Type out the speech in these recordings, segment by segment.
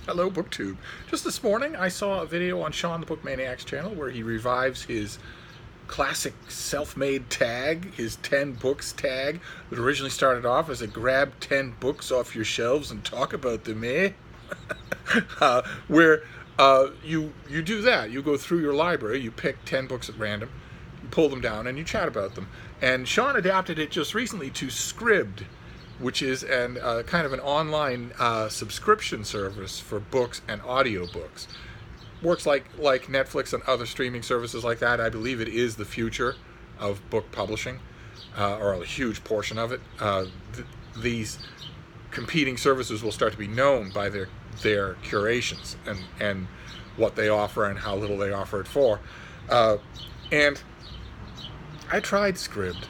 Hello, BookTube. Just this morning, I saw a video on Shawn the Book Maniac's channel where he revives his classic self-made tag, his 10 books tag, that originally started off as a grab 10 books off your shelves and talk about them, eh? Where you do that. You go through your library, you pick 10 books at random, you pull them down, and you chat about them. And Shawn adapted it just recently to Scribd, which is kind of an online subscription service for books and audiobooks. Works like Netflix and other streaming services like that. I believe it is the future of book publishing, or a huge portion of it. These competing services will start to be known by their curations and what they offer and how little they offer it for. And I tried Scribd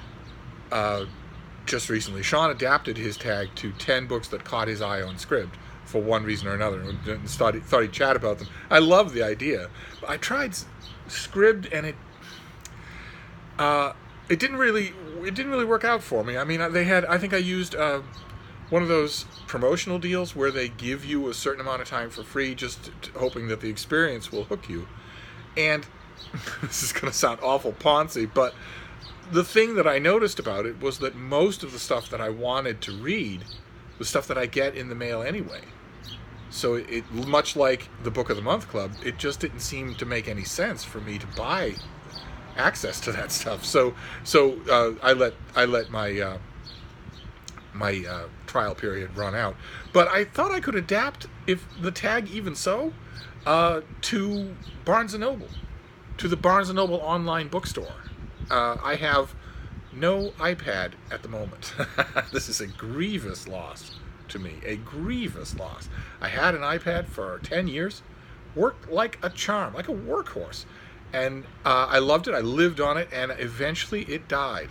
just recently. Shawn adapted his tag to 10 books that caught his eye on Scribd for one reason or another, and thought he'd chat about them. I love the idea. But I tried Scribd, and it didn't really work out for me. I mean, I think I used one of those promotional deals where they give you a certain amount of time for free, just hoping that the experience will hook you. And this is going to sound awful poncy, but the thing that I noticed about it was that most of the stuff that I wanted to read was stuff that I get in the mail anyway. So it much like the Book of the Month Club, it just didn't seem to make any sense for me to buy access to that stuff. So I let my trial period run out. But I thought I could adapt, if the tag even so, to Barnes & Noble, to the Barnes & Noble online bookstore. I have no iPad at the moment. This is a grievous loss to me, a grievous loss. I had an iPad for 10 years, worked like a charm, like a workhorse, and I loved it. I lived on it, and eventually it died.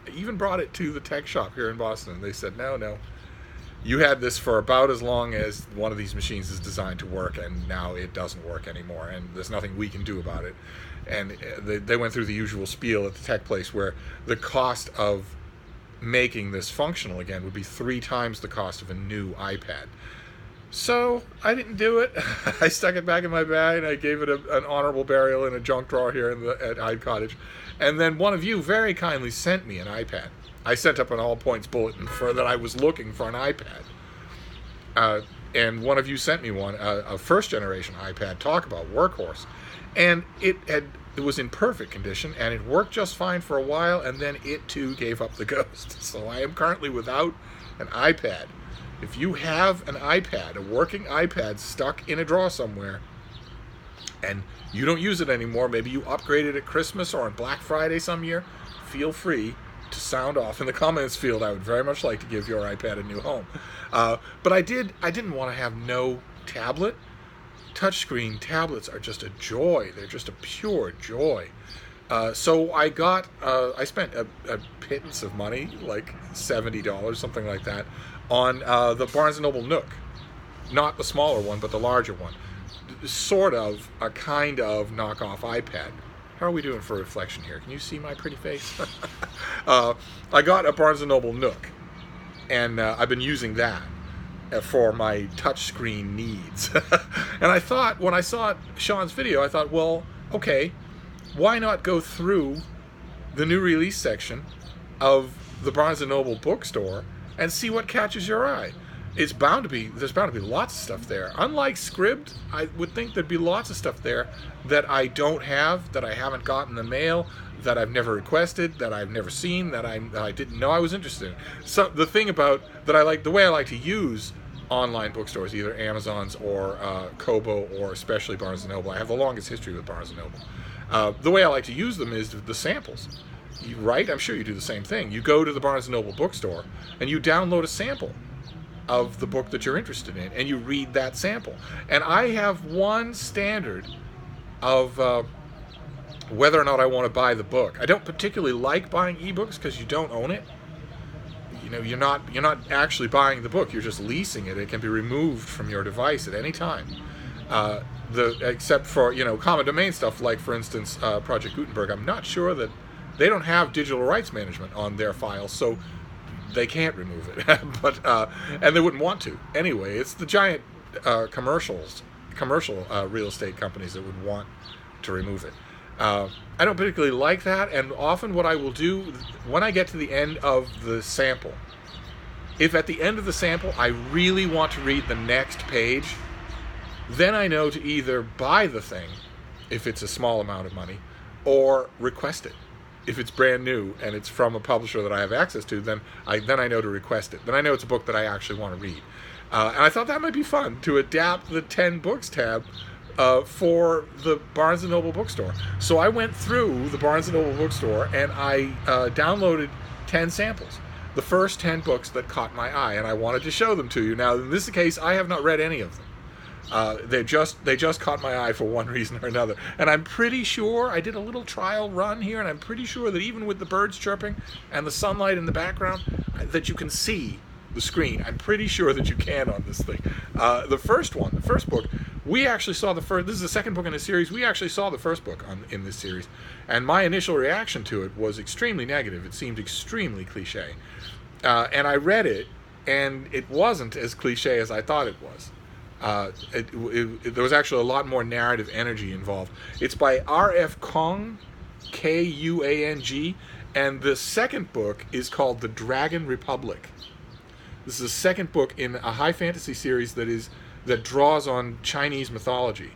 I even brought it to the tech shop here in Boston, and they said, no, you had this for about as long as one of these machines is designed to work, and now it doesn't work anymore, and there's nothing we can do about it. And they went through the usual spiel at the tech place where the cost of making this functional again would be 3 times the cost of a new iPad. So I didn't do it. I stuck it back in my bag, and I gave it an honorable burial in a junk drawer here at Hyde Cottage. And then one of you very kindly sent me an iPad. I sent up an all-points bulletin that I was looking for an iPad. And one of you sent me one, a first-generation iPad. Talk about workhorse. And it was in perfect condition, and it worked just fine for a while, and then it too gave up the ghost. So I am currently without an iPad. If you have an iPad, a working iPad stuck in a drawer somewhere, and you don't use it anymore, maybe you upgraded at Christmas or on Black Friday some year, feel free to sound off in the comments field. I would very much like to give your iPad a new home. But I didn't want to have no tablet. Touchscreen tablets are just a joy. They're just a pure joy. So I spent a pittance of money, like $70, something like that, on the Barnes & Noble Nook. Not the smaller one, but the larger one. Sort of a kind of knockoff iPad. How are we doing for reflection here? Can you see my pretty face? I got a Barnes & Noble Nook, and I've been using that for my touchscreen needs. And I thought, when I saw Shawn's video, I thought, well, okay, why not go through the new release section of the Barnes & Noble bookstore and see what catches your eye? There's bound to be lots of stuff there. Unlike Scribd, I would think there'd be lots of stuff there that I don't have, that I haven't gotten in the mail, that I've never requested, that I've never seen, that I didn't know I was interested in. So the thing about that the way I like to use online bookstores, either Amazon's or Kobo, or especially Barnes & Noble. I have the longest history with Barnes & Noble. The way I like to use them is the samples. Right? I'm sure you do the same thing. You go to the Barnes & Noble bookstore, and you download a sample of the book that you're interested in, and you read that sample. And I have one standard of whether or not I want to buy the book. I don't particularly like buying ebooks because you don't own it. You know, you're not actually buying the book. You're just leasing it. It can be removed from your device at any time. Except for common domain stuff, like for instance Project Gutenberg. I'm not sure that they don't have digital rights management on their files, so they can't remove it. But and they wouldn't want to anyway. It's the giant commercial real estate companies that would want to remove it. I don't particularly like that, and often what I will do when I get to the end of the sample, if at the end of the sample I really want to read the next page, then I know to either buy the thing, if it's a small amount of money, or request it. If it's brand new and it's from a publisher that I have access to, then I know to request it. Then I know it's a book that I actually want to read. And I thought that might be fun, to adapt the 10 books tab for the Barnes & Noble bookstore. So I went through the Barnes & Noble bookstore and I downloaded 10 samples. The first 10 books that caught my eye, and I wanted to show them to you. Now, in this case, I have not read any of them. They just caught my eye for one reason or another. And I'm pretty sure, I did a little trial run here, and I'm pretty sure that even with the birds chirping and the sunlight in the background, that you can see the screen. I'm pretty sure that you can on this thing. The first book, we actually saw the first, this is the second book in the series, we actually saw the first book in this series. And my initial reaction to it was extremely negative. It seemed extremely cliche. And I read it, and it wasn't as cliche as I thought it was. There was actually a lot more narrative energy involved. It's by R.F. Kuang, Kuang, and the second book is called The Dragon Republic. This is the second book in a high fantasy series that draws on Chinese mythology,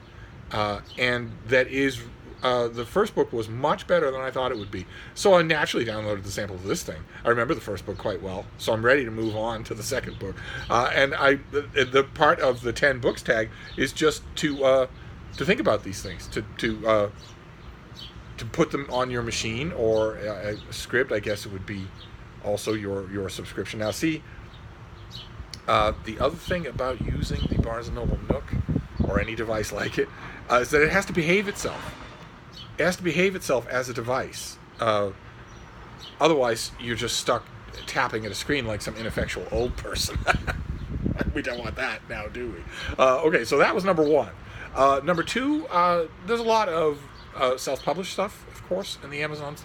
and that is the first book was much better than I thought it would be. So I naturally downloaded the sample of this thing. I remember the first book quite well, so I'm ready to move on to the second book. And the part of the 10 books tag is just to think about these things, to put them on your machine, or a script. I guess it would be also your subscription. Now, see, the other thing about using the Barnes & Noble Nook, or any device like it, is that it has to behave itself. It has to behave itself as a device. Otherwise, you're just stuck tapping at a screen like some ineffectual old person. We don't want that now, do we? Okay, so that was number one. Number two, there's a lot of self-published stuff, of course, in the Amazon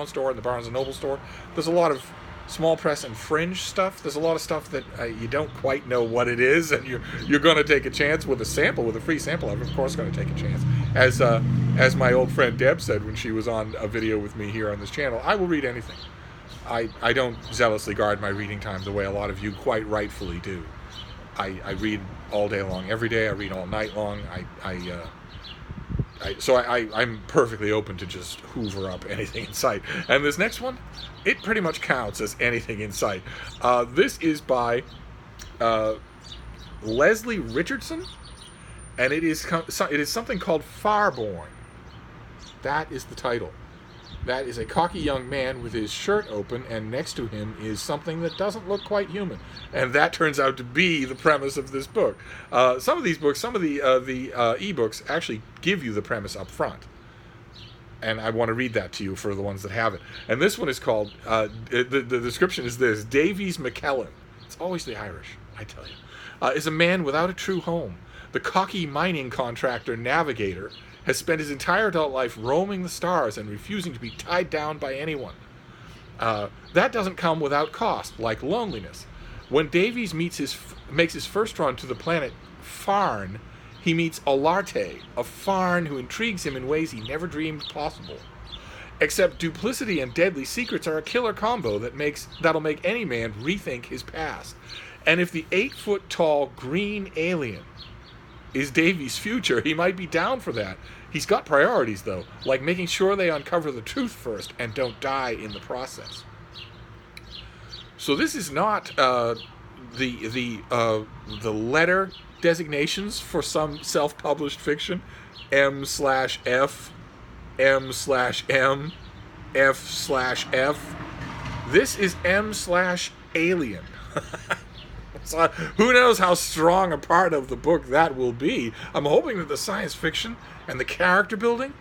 store and the Barnes & Noble store. There's a lot of small press and fringe stuff. There's a lot of stuff that you don't quite know what it is, and you're going to take a chance with a free sample. I'm of course going to take a chance. As my old friend Deb said when she was on a video with me here on this channel, I will read anything. I don't zealously guard my reading time the way a lot of you quite rightfully do. I read all day long, every day. I read all night long. I'm perfectly open to just hoover up anything in sight. And this next one, it pretty much counts as anything in sight. This is by Lesli Richardson, and it is something called Farborn. That is the title. That is a cocky young man with his shirt open, and next to him is something that doesn't look quite human. And that turns out to be the premise of this book. Some of these books, some of the ebooks actually give you the premise up front. And I want to read that to you for the ones that have it. And this one is called, the description is this: Davies McKellen, it's always the Irish, I tell you, is a man without a true home. The cocky mining contractor navigator has spent his entire adult life roaming the stars and refusing to be tied down by anyone. That doesn't come without cost, like loneliness. When Davies makes his first run to the planet Farn, he meets Olarte, a Farn who intrigues him in ways he never dreamed possible. Except duplicity and deadly secrets are a killer combo that'll make any man rethink his past. And if the 8-foot-tall green alien is Davies' future, he might be down for that. He's got priorities, though, like making sure they uncover the truth first and don't die in the process. So this is not the letter designations for some self-published fiction, M/F, M/M, F/F. This is M/Alien. So who knows how strong a part of the book that will be. I'm hoping that the science fiction and the character building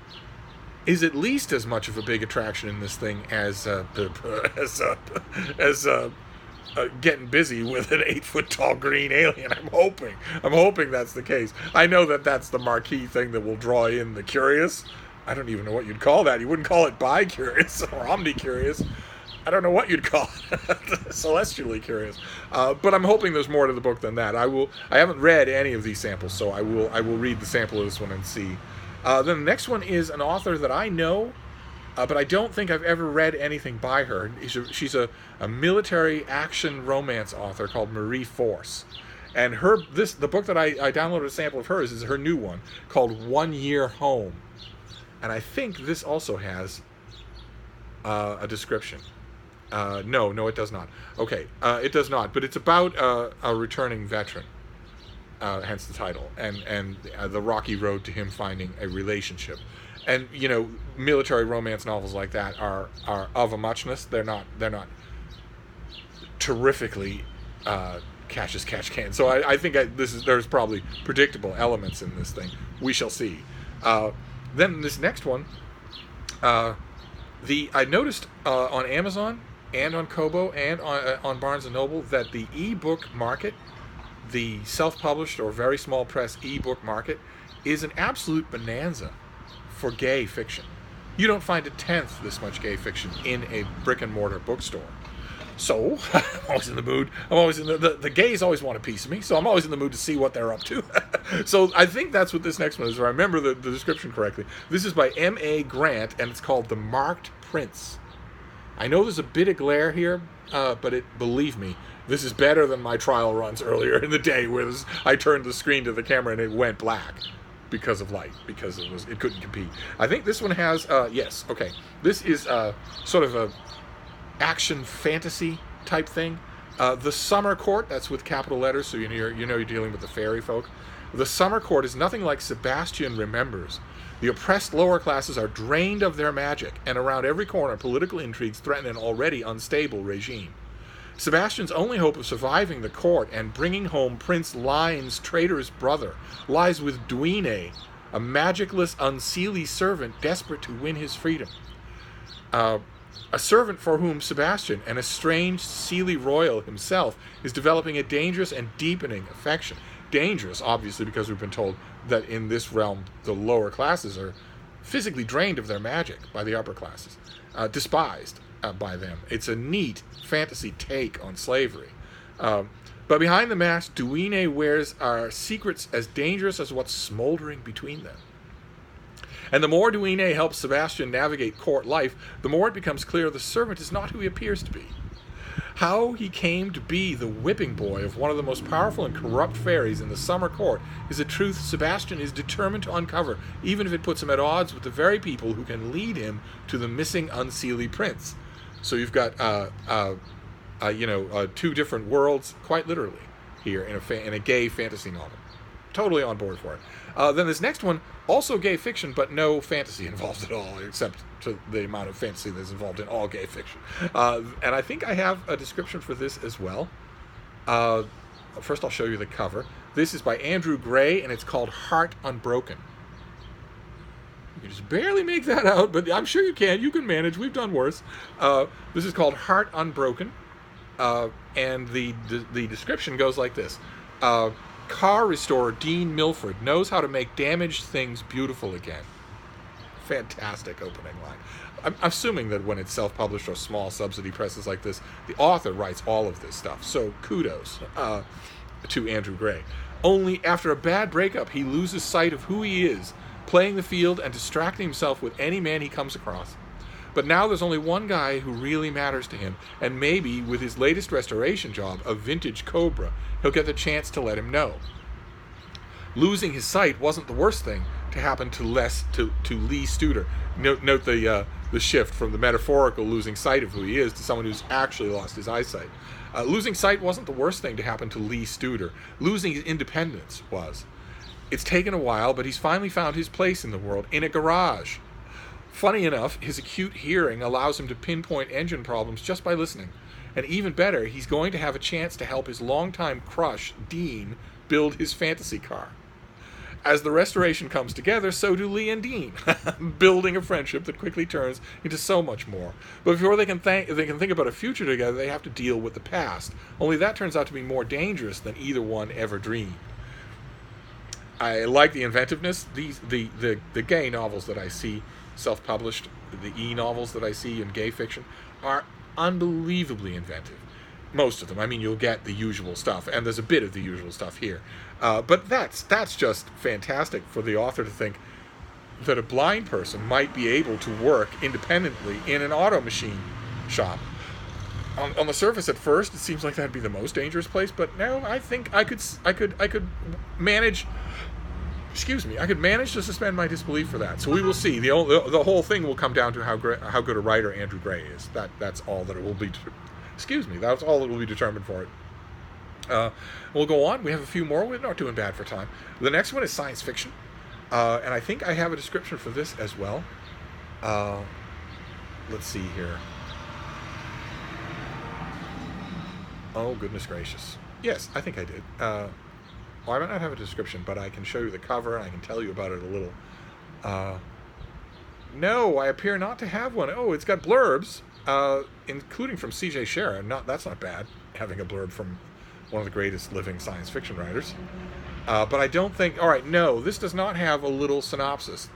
is at least as much of a big attraction in this thing as getting busy with an 8-foot-tall green alien. I'm hoping that's the case. I know that that's the marquee thing that will draw in the curious. I don't even know what you'd call that. You wouldn't call it bi-curious or omni-curious. I don't know what you'd call it. Celestially curious. But I'm hoping there's more to the book than that. I haven't read any of these samples, so I will read the sample of this one and see. Then the next one is an author that I know, but I don't think I've ever read anything by her. She's a military action romance author called Marie Force. And the book that I downloaded a sample of hers is her new one called 1 Year Home. And I think this also has a description. No, it does not. Okay, it does not. But it's about a returning veteran, hence the title, and the rocky road to him finding a relationship. And military romance novels like that are of a muchness. They're not terrifically catch as catch can. So I think there's probably predictable elements in this thing. We shall see. Then this next one, I noticed on Amazon and on Kobo and on Barnes & Noble that the ebook market, the self-published or very small press ebook market, is an absolute bonanza for gay fiction. You don't find a tenth this much gay fiction in a brick-and-mortar bookstore. So, I'm always in the mood. The gays always want a piece of me, so I'm always in the mood to see what they're up to. So I think that's what this next one is, if I remember the description correctly. This is by M.A. Grant, and it's called The Marked Prince. I know there's a bit of glare here, but believe me, this is better than my trial runs earlier in the day, where I turned the screen to the camera and it went black because of light, because it couldn't compete. I think this one has, yes, okay. This is sort of a action fantasy type thing. The Summer Court, that's with capital letters, so you're dealing with the fairy folk. The Summer Court is nothing like Sebastian remembers. The oppressed lower classes are drained of their magic, and around every corner political intrigues threaten an already unstable regime. Sebastian's only hope of surviving the court and bringing home Prince Line's traitorous brother lies with Dwayne, a magicless, unseelie servant desperate to win his freedom. A servant for whom Sebastian, an estranged Seelie royal himself, is developing a dangerous and deepening affection. Dangerous, obviously, because we've been told that in this realm the lower classes are physically drained of their magic by the upper classes, despised by them. It's a neat fantasy take on slavery. But behind the mask, Dwayne wears are secrets as dangerous as what's smoldering between them. And the more Dwayne helps Sebastian navigate court life, the more it becomes clear the servant is not who he appears to be. How he came to be the whipping boy of one of the most powerful and corrupt fairies in the Summer Court is a truth Sebastian is determined to uncover, even if it puts him at odds with the very people who can lead him to the missing unseelie prince. So you've got, two different worlds, quite literally, here in a gay fantasy novel. Totally on board for it. Then this next one, also gay fiction, but no fantasy involved at all, except to the amount of fantasy that's involved in all gay fiction. And I think I have a description for this as well. First, I'll show you the cover. This is by Andrew Gray, and it's called Heart Unbroken. You can just barely make that out, but I'm sure you can. You can manage. We've done worse. This is called Heart Unbroken, and the description goes like this. Car restorer Dean Milford knows how to make damaged things beautiful again. Fantastic opening line. I'm assuming that when it's self-published or small subsidy presses like this, the author writes all of this stuff. So kudos to Andrew Gray. Only after a bad breakup, he loses sight of who he is, playing the field and distracting himself with any man he comes across. But now there's only one guy who really matters to him, and maybe with his latest restoration job, a vintage Cobra, he'll get the chance to let him know. Losing his sight wasn't the worst thing to happen to Lee Studer. Note the shift from the metaphorical losing sight of who he is to someone who's actually lost his eyesight. Losing sight wasn't the worst thing to happen to Lee Studer. Losing his independence was. It's taken a while, but he's finally found his place in the world, in a garage. Funny enough, his acute hearing allows him to pinpoint engine problems just by listening. And even better, he's going to have a chance to help his longtime crush, Dean, build his fantasy car. As the restoration comes together, so do Lee and Dean, building a friendship that quickly turns into so much more. But before they can think about a future together, they have to deal with the past. Only that turns out to be more dangerous than either one ever dreamed. I like the inventiveness. The gay novels that I see self-published, the e-novels that I see in gay fiction, are unbelievably inventive. Most of them. I mean, you'll get the usual stuff, and there's a bit of the usual stuff here. But that's just fantastic for the author to think that a blind person might be able to work independently in an auto machine shop. On the surface, at first, it seems like that'd be the most dangerous place, but no, I think I could manage. Excuse me, I could manage to suspend my disbelief for that. So we will see. The whole thing will come down to how good a writer Andrew Gray is. That's all that it will be. Excuse me, that's all that will be determined for it. We'll go on. We have a few more. We're not doing bad for time. The next one is science fiction, and I think I have a description for this as well. Let's see here. Oh, goodness gracious. Yes, I think I did. Well, I might not have a description, but I can show you the cover, and I can tell you about it a little. No, I appear not to have one. Oh, it's got blurbs, including from C.J. Scherer. That's not bad, having a blurb from one of the greatest living science fiction writers. But I don't think... All right, no, this does not have a little synopsis.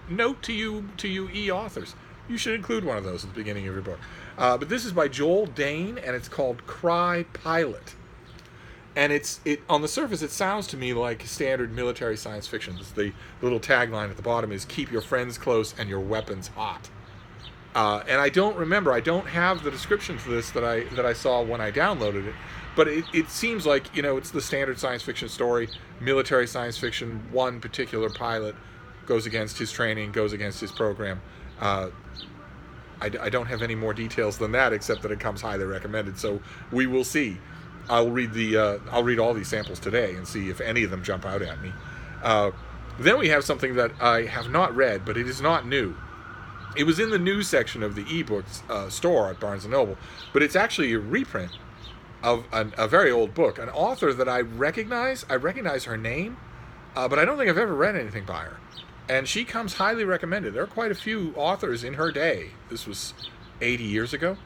Note to you e-authors. You should include one of those at the beginning of your book. But this is by Joel Dane, and it's called Cry Pilot. And it on the surface, it sounds to me like standard military science fiction. The little tagline at the bottom is, keep your friends close and your weapons hot. And I don't have the description for this that I saw when I downloaded it. But it seems like, it's the standard science fiction story, military science fiction. One particular pilot goes against his training, goes against his program. I don't have any more details than that, except that it comes highly recommended. So we will see. I'll read all these samples today and see if any of them jump out at me. Then we have something that I have not read, but it is not new. It was in the news section of the ebooks store at Barnes & Noble, but it's actually a reprint of a very old book. An author that I recognize her name, but I don't think I've ever read anything by her. And she comes highly recommended. There are quite a few authors in her day, this was 80 years ago,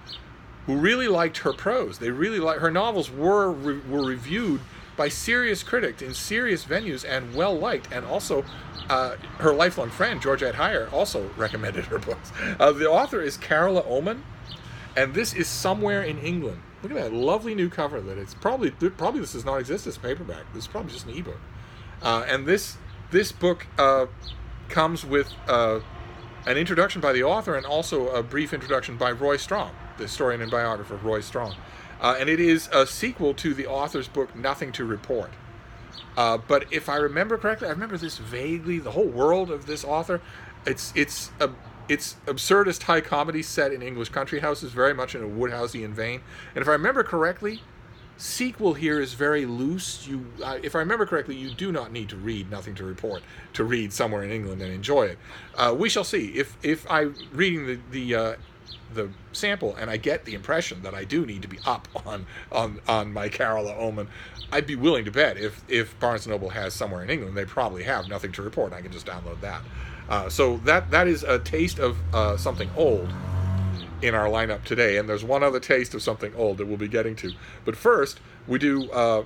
who really liked her prose. They really liked her novels. Were reviewed by serious critics in serious venues and well liked. And also, her lifelong friend Georgette Heyer also recommended her books. The author is Carola Oman, and this is Somewhere in England. Look at that lovely new cover. That it's probably this does not exist as paperback. This is probably just an ebook. And this book comes with an introduction by the author and also a brief introduction by Roy Strong, the historian and biographer Roy Strong. And it is a sequel to the author's book, Nothing to Report. But if I remember correctly, I remember this vaguely, the whole world of this author. It's absurdist high comedy set in English country houses, very much in a Woodhouseian vein. And if I remember correctly, sequel here is very loose. If I remember correctly, you do not need to read Nothing to Report to read Somewhere in England and enjoy it. We shall see. If I'm reading the sample and I get the impression that I do need to be up on my Carola Oman, I'd be willing to bet if Barnes & Noble has Somewhere in England, they probably have Nothing to Report. I can just download that. So that is a taste of something old in our lineup today, and there's one other taste of something old that we'll be getting to. But first, we do a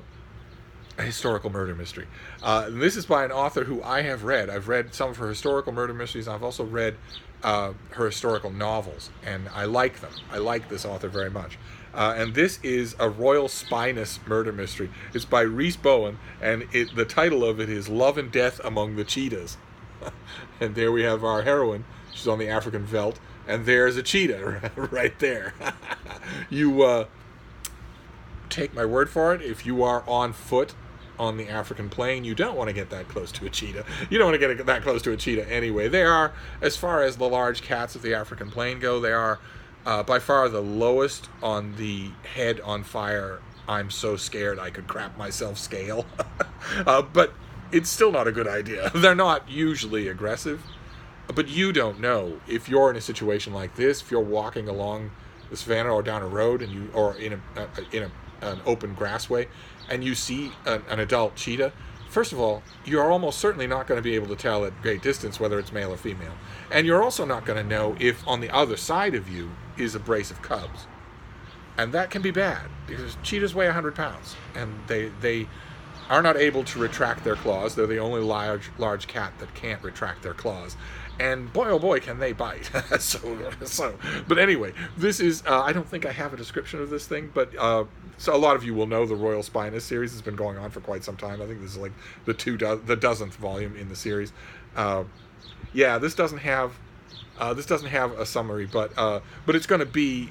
historical murder mystery. And this is by an author who I have read. I've read some of her historical murder mysteries. I've also read her historical novels, and I like them. I like this author very much. And this is a Royal Spyness murder mystery. It's by Rhys Bowen, and the title of it is Love and Death Among the Cheetahs. And there we have our heroine. She's on the African veldt. And there's a cheetah right there. You take my word for it. If you are on foot on the African plain, you don't want to get that close to a cheetah. You don't want to get that close to a cheetah anyway. They are, as far as the large cats of the African plain go, they are by far the lowest on the head on fire, I'm so scared I could crap myself scale. But it's still not a good idea. They're not usually aggressive. But you don't know if you're in a situation like this, if you're walking along the savannah or down a road or in an open grassway, and you see an adult cheetah. First of all, you're almost certainly not going to be able to tell at great distance whether it's male or female, and you're also not going to know if on the other side of you is a brace of cubs, and that can be bad because cheetahs weigh 100 pounds, and they are not able to retract their claws. They're the only large cat that can't retract their claws. And boy, oh boy, can they bite. But anyway, this is, I don't think I have a description of this thing, but so a lot of you will know the Royal Spinous series has been going on for quite some time. I think this is like the 12th volume in the series. Yeah, this doesn't have a summary, but it's going to be,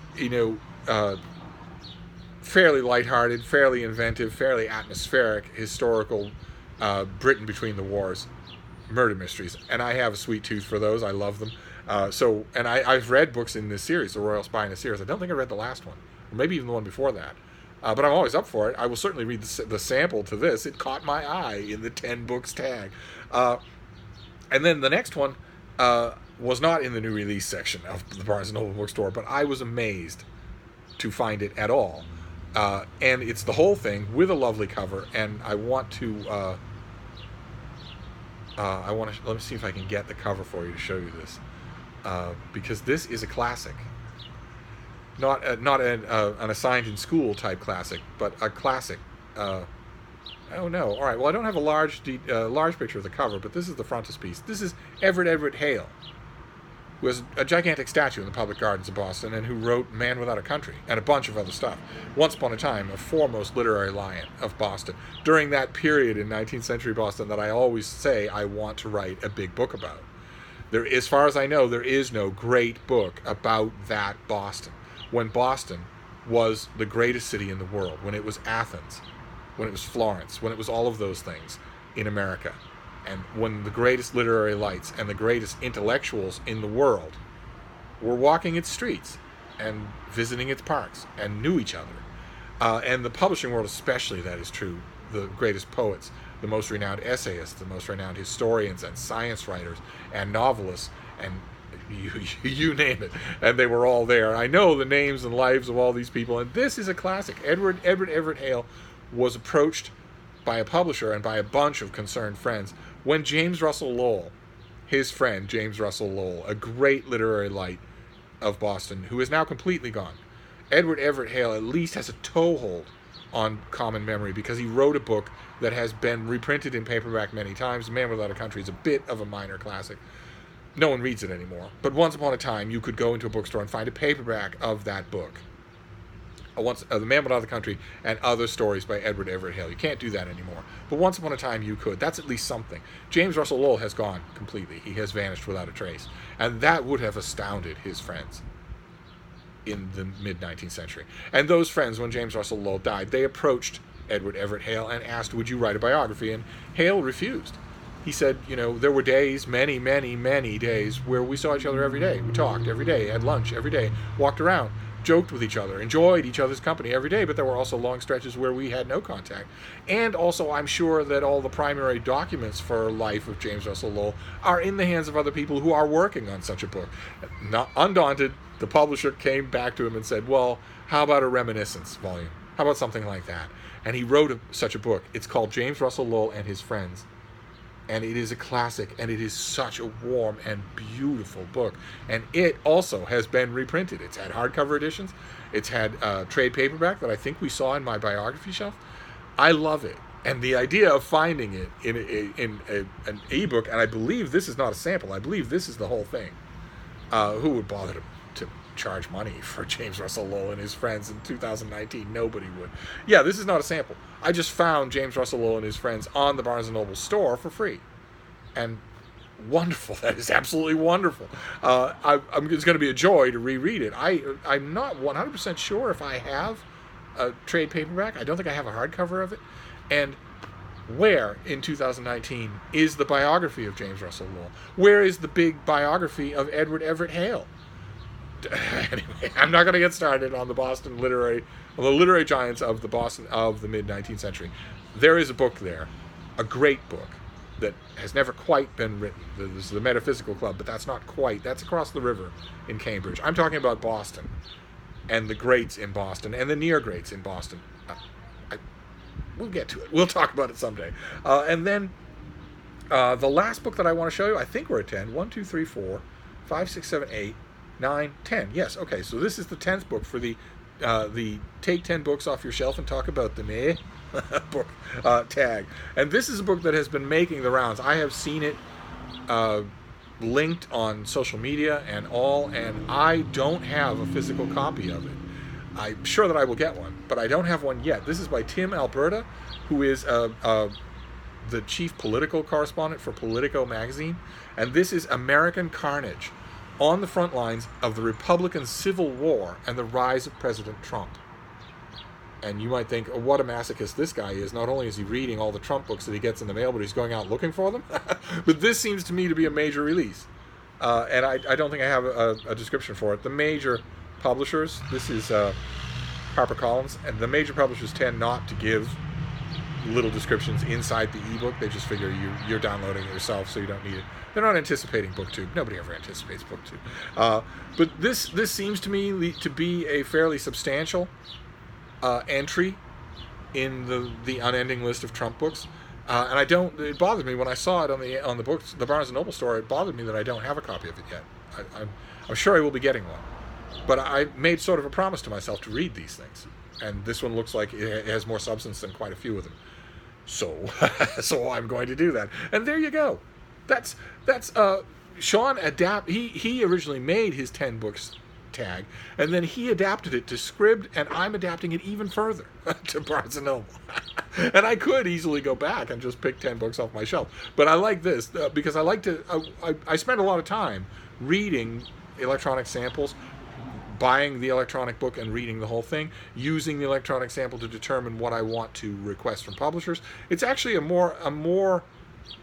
fairly lighthearted, fairly inventive, fairly atmospheric, historical Britain between the wars murder mysteries, and I have a sweet tooth for those. I love them. And I've read books in this series, the Royal Spinous series. I don't think I read the last one, or maybe even the one before that. But I'm always up for it. I will certainly read the sample to this. It caught my eye in the 10 books tag. And then the next one was not in the new release section of the Barnes & Noble bookstore, but I was amazed to find it at all. And it's the whole thing with a lovely cover, and I want to... let me see if I can get the cover for you to show you this, because this is a classic. Not an assigned in school type classic, but a classic. Oh no! All right. Well, I don't have a large picture of the cover, but this is the frontispiece. This is Everett Hale, who has a gigantic statue in the public gardens of Boston, and who wrote Man Without a Country and a bunch of other stuff. Once upon a time, a foremost literary lion of Boston. During that period in 19th century Boston that I always say I want to write a big book about. As far as I know, there is no great book about that Boston. When Boston was the greatest city in the world, when it was Athens, when it was Florence, when it was all of those things in America. And when the greatest literary lights and the greatest intellectuals in the world were walking its streets and visiting its parks and knew each other. And the publishing world especially, that is true. The greatest poets, the most renowned essayists, the most renowned historians and science writers and novelists and you name it. And they were all there. I know the names and lives of all these people. And this is a classic. Everett Hale was approached by a publisher and by a bunch of concerned friends when James Russell Lowell, his friend James Russell Lowell, a great literary light of Boston, who is now completely gone. Everett Hale at least has a toehold on common memory because he wrote a book that has been reprinted in paperback many times. Man Without a Country is a bit of a minor classic. No one reads it anymore. But once upon a time, you could go into a bookstore and find a paperback of that book. The Man Without a Country and Other Stories by Everett Hale. You can't do that anymore. But once upon a time, you could. That's at least something. James Russell Lowell has gone completely. He has vanished without a trace. And that would have astounded his friends in the mid-19th century. And those friends, when James Russell Lowell died, they approached Everett Hale and asked, would you write a biography? And Hale refused. He said, there were days, many, many, many days, where we saw each other every day. We talked every day, had lunch every day, walked around, joked with each other, enjoyed each other's company every day, but there were also long stretches where we had no contact. And also, I'm sure that all the primary documents for life of James Russell Lowell are in the hands of other people who are working on such a book. Not undaunted, the publisher came back to him and said, well, how about a reminiscence volume? How about something like that? And he wrote such a book. It's called James Russell Lowell and His Friends. And it is a classic, and it is such a warm and beautiful book. And it also has been reprinted. It's had hardcover editions. It's had trade paperback that I think we saw in my biography shelf. I love it. And the idea of finding it in an ebook, and I believe this is not a sample. I believe this is the whole thing. Who would bother to charge money for James Russell Lowell and His Friends in 2019? Nobody would. Yeah, this is not a sample. I just found James Russell Lowell and His Friends on the Barnes & Noble store for free. And wonderful. That is absolutely wonderful. It's going to be a joy to reread it. I'm not 100% sure if I have a trade paperback. I don't think I have a hardcover of it. And where in 2019 is the biography of James Russell Lowell? Where is the big biography of Everett Hale? Anyway, I'm not going to get started on the literary giants of the Boston of the mid-19th century. There is a book there, a great book that has never quite been written. This is the Metaphysical Club, but that's not quite. That's across the river in Cambridge. I'm talking about Boston and the greats in Boston and the near greats in Boston. We'll get to it. We'll talk about it someday. And then the last book that I want to show you, I think we're at 10. 1, 2, 3, 4, 5, 6, 7, 8, 9, 10. Yes, okay. So this is the 10th book for the the take 10 books off your shelf and talk about them, eh? book tag. And this is a book that has been making the rounds. I have seen it linked on social media and all, and I don't have a physical copy of it. I'm sure that I will get one, but I don't have one yet. This is by Tim Alberta, who is the chief political correspondent for Politico magazine, and this is American Carnage, on the front lines of the Republican Civil War and the rise of President Trump. And you might think, oh, what a masochist this guy is. Not only is he reading all the Trump books that he gets in the mail, but he's going out looking for them. But this seems to me to be a major release. And I don't think I have a description for it. The major publishers, this is HarperCollins, and the major publishers tend not to give little descriptions inside the ebook. They just figure you're downloading it yourself, so you don't need it. They're not anticipating BookTube. Nobody ever anticipates BookTube. But this seems to me to be a fairly substantial entry in the unending list of Trump books, and it bothered me when I saw it on the books, the Barnes and Noble store. It bothered me that I don't have a copy of it yet. I'm sure I will be getting one, but I made sort of a promise to myself to read these things, and this one looks like it has more substance than quite a few of them. So I'm going to do that, and there you go. That's Shawn he originally made his 10 books tag, and then he adapted it to Scribd, and I'm adapting it even further to Barnes & Noble. And I could easily go back and just pick 10 books off my shelf, but I like this because I like to I spend a lot of time reading electronic samples, buying the electronic book and reading the whole thing, using the electronic sample to determine what I want to request from publishers. It's actually a more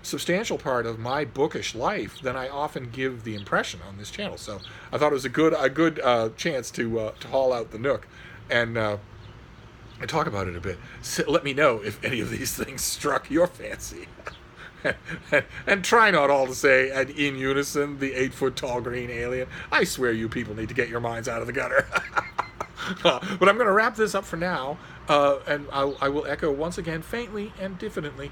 substantial part of my bookish life than I often give the impression on this channel. So I thought it was a good chance to haul out the Nook and talk about it a bit. So let me know if any of these things struck your fancy. and try not all to say in unison, the 8-foot-tall green alien. I swear you people need to get your minds out of the gutter. But I'm going to wrap this up for now, and I will echo once again, faintly and diffidently,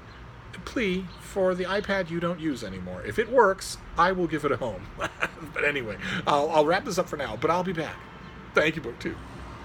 plea for the iPad you don't use anymore. If it works, I will give it a home. But anyway, I'll wrap this up for now, but I'll be back. Thank you, BookTube.